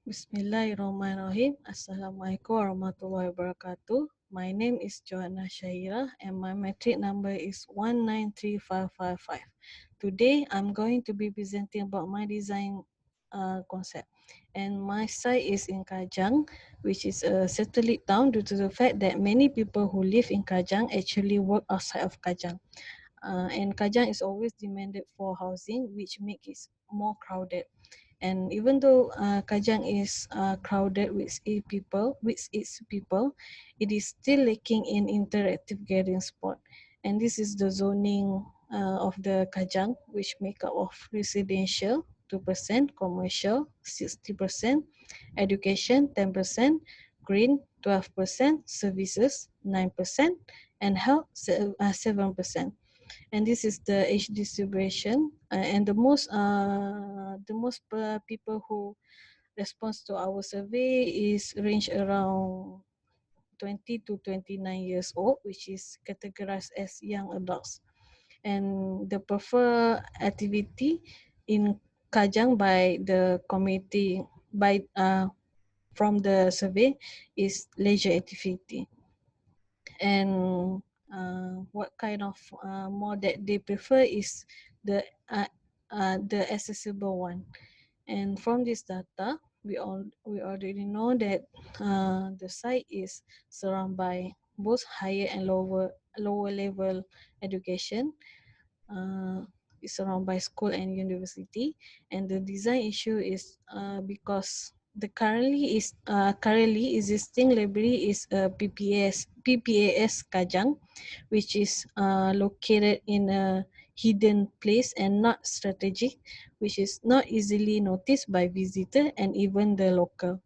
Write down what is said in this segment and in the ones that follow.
Bismillahirrahmanirrahim. Assalamualaikum warahmatullahi wabarakatuh. My name is Joanna Shaira and my metric number is 193555. Today I'm going to be presenting about my design concept. And my site is in Kajang, which is a satellite town due to the fact that many people who live in Kajang actually work outside of Kajang. And Kajang is always demanded for housing, which makes it more crowded. And even though Kajang is crowded with its people, it is still lacking in interactive gathering spot. And this is the zoning of the Kajang, which make up of residential 2%, commercial 60%, education 10%, green 12%, services 9%, and health 7%. And this is the age distribution, and the most people who responds to our survey is range around 20 to 29 years old, which is categorized as young adults. And the preferred activity in Kajang by the committee by from the survey is leisure activity. And what kind of mode that they prefer is the the accessible one. And from this data, we already know that the site is surrounded by both higher and lower level education. uh, is surrounded by school and university. And the design issue is because the currently existing library is a PPAS Kajang, which is located in a hidden place and not strategic, which is not easily noticed by visitor and even the local.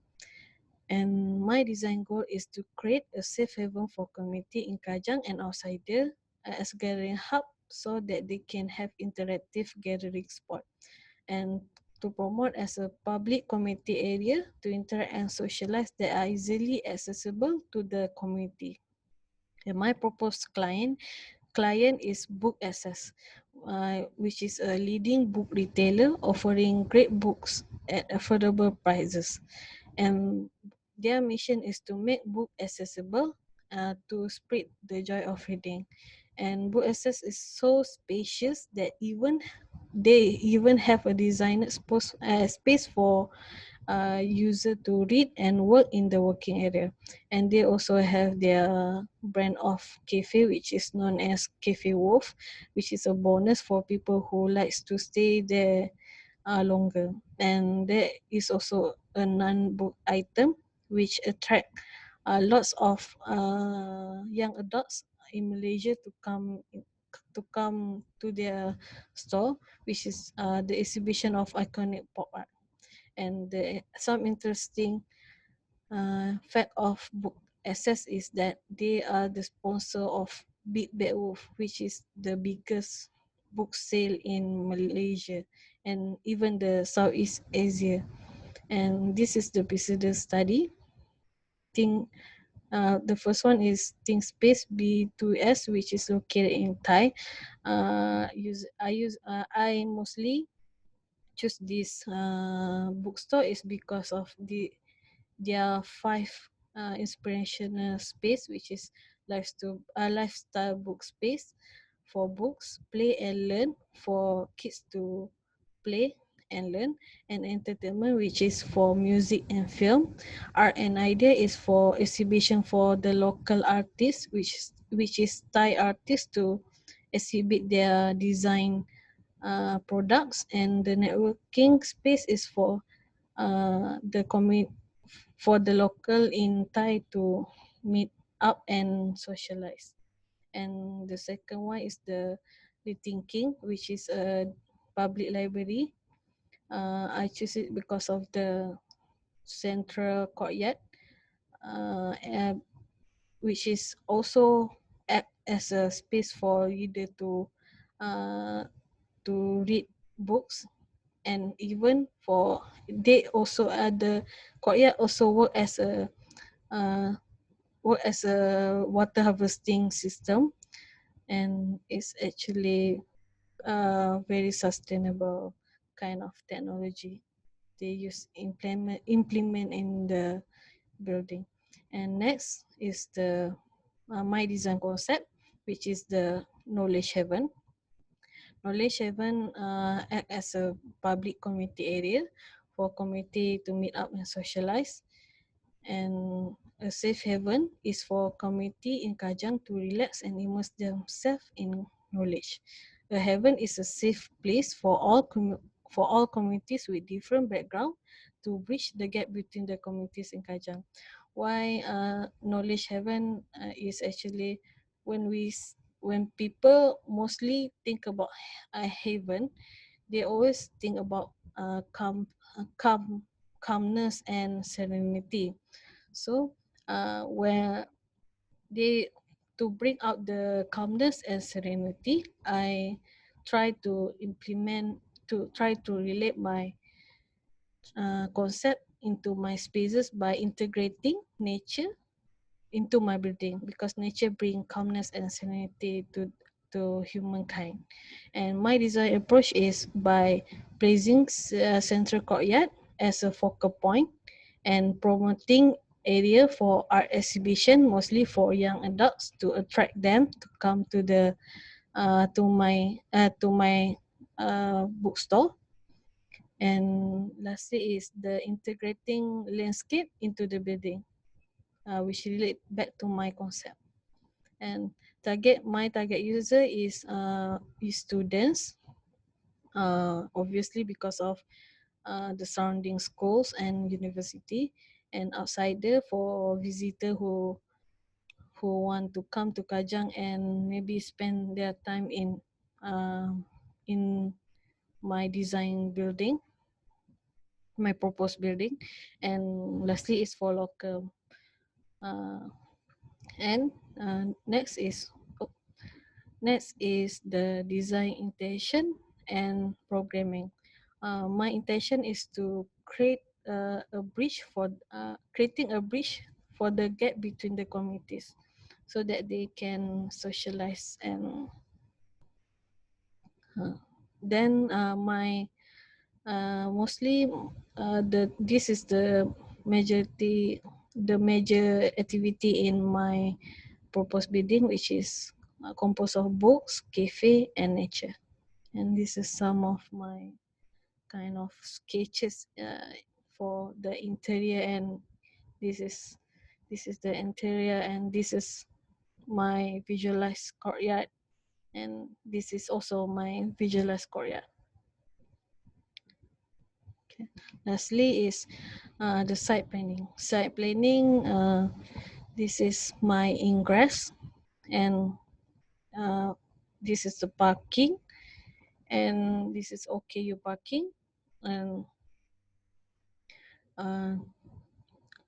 And my design goal is to create a safe haven for community in Kajang and outsider as gathering hub so that they can have interactive gathering spot. And to promote as a public community area to interact and socialize that are easily accessible to the community. And my proposed client is Book Access, which is a leading book retailer offering great books at affordable prices. And their mission is to make book accessible to spread the joy of reading. And Book Access is so spacious that they even have a designer space for user to read and work in the working area. And they also have their brand of cafe, which is known as Cafe Wolf, which is a bonus for people who likes to stay there longer. And there is also a non-book item which attract lots of young adults in Malaysia to come to their store, which is the exhibition of iconic pop art. And some interesting fact of Book Access is that they are the sponsor of Big Bad Wolf, which is the biggest book sale in Malaysia and even the Southeast Asia. And this is the precedent study. Think the first one is Think Space B2S, which is located in Thai. I mostly choose this bookstore is because of their five inspirational space, which is lifestyle book space for books, play and learn for kids to play and learn, and entertainment, which is for music and film. Art and idea is for exhibition for the local artists, which is Thai artists to exhibit their design products. And the networking space is for the local in Thai to meet up and socialize. And the second one is the rethinking, which is a public library. I choose it because of the central courtyard, and which is also act as a space for reader to read books. And even for they also the courtyard also uh, work as a water harvesting system, and it's actually very sustainable kind of technology. they implement in the building. And next is the my design concept, which is the knowledge haven. Knowledge haven act as a public community area for community to meet up and socialize. And a safe haven is for community in Kajang to relax and immerse themselves in knowledge. A haven is a safe place for all communities with different background to bridge the gap between the communities in Kajang. Why knowledge haven is actually when when people mostly think about a haven, they always think about calmness and serenity. So where they to bring out the calmness and serenity, I try to relate my concept into my spaces by integrating nature into my building, because nature brings calmness and serenity to humankind. And my design approach is by placing central courtyard as a focal point and promoting area for art exhibition, mostly for young adults, to attract them to come to my bookstore. And lastly is the integrating landscape into the building, which relate back to my concept. And my target user is students, obviously because of the surrounding schools and university, and outsider for visitor who want to come to Kajang and maybe spend their time in my design building, my proposed building. And lastly is for local. And next is the design intention and programming. My intention is to create a bridge for creating a bridge for the gap between the communities, so that they can socialize. And then my mostly this is the major activity in my proposed building, which is composed of books, cafe, and nature. And this is some of my kind of sketches for the interior. And this is the interior, and this is my visualized courtyard, and this is also my visualized courtyard. Okay. Lastly is the site planning. Site planning, this is my ingress, and this is the parking, and this is OKU parking. And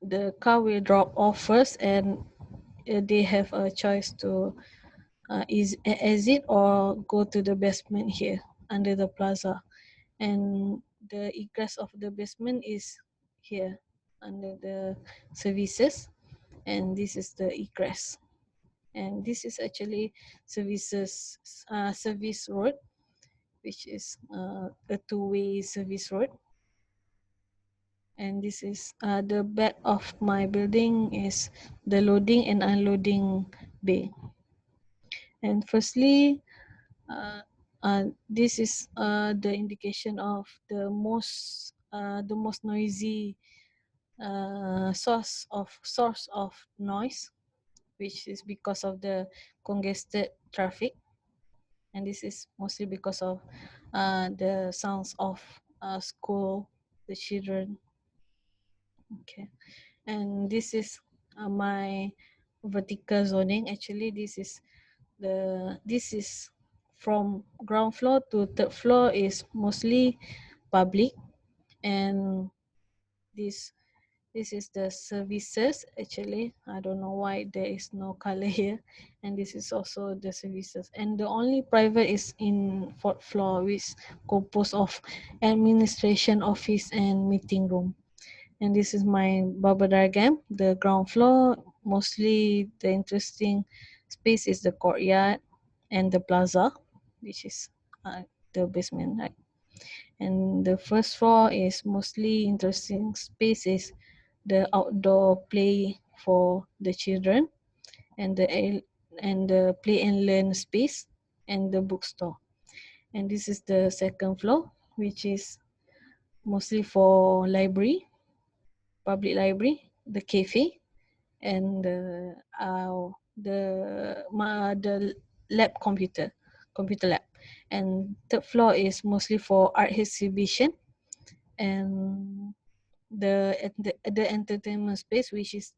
the car will drop off first, and they have a choice to exit or go to the basement here under the plaza. And the egress of the basement is here under the services, and this is the egress. And this is actually service road, which is a two-way service road. And this is the back of my building is the loading and unloading bay. And firstly, this is the indication of the most noisy source of noise, which is because of the congested traffic. And this is mostly because of the sounds of school, the children. Okay. And this is my vertical zoning. Actually, this is from ground floor to third floor is mostly public. And this is the services. Actually, I don't know why there is no color here. And this is also the services, and the only private is in fourth floor, which composed of administration office and meeting room. And this is my bubble diagram. The ground floor, mostly the interesting space is the courtyard and the plaza, which is the basement, right? And the first floor is mostly interesting spaces, the outdoor play for the children, and the play and learn space, and the bookstore. And this is the second floor, which is mostly for library, public library, the cafe, and the lab computer lab. And third floor is mostly for art exhibition, and the entertainment space, which is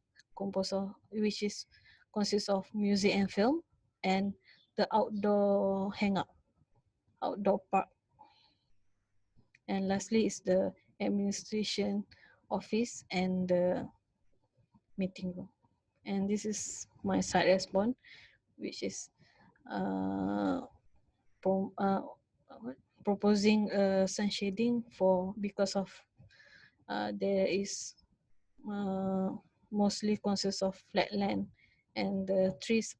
consists of music and film, and the outdoor hangout, outdoor park. And lastly is the administration office and the meeting room. And this is my side response, which is uh, pro, proposing sun shading for because of there is mostly consists of flat land, and the trees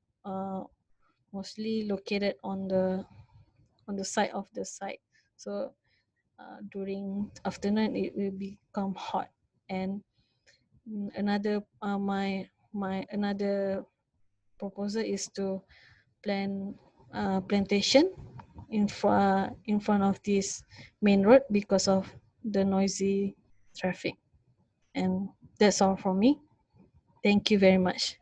mostly located on the side of the site. So during afternoon it will become hot. And another my another proposal is to plant plantation in front of this main road because of the noisy traffic. And that's all from me. Thank you very much.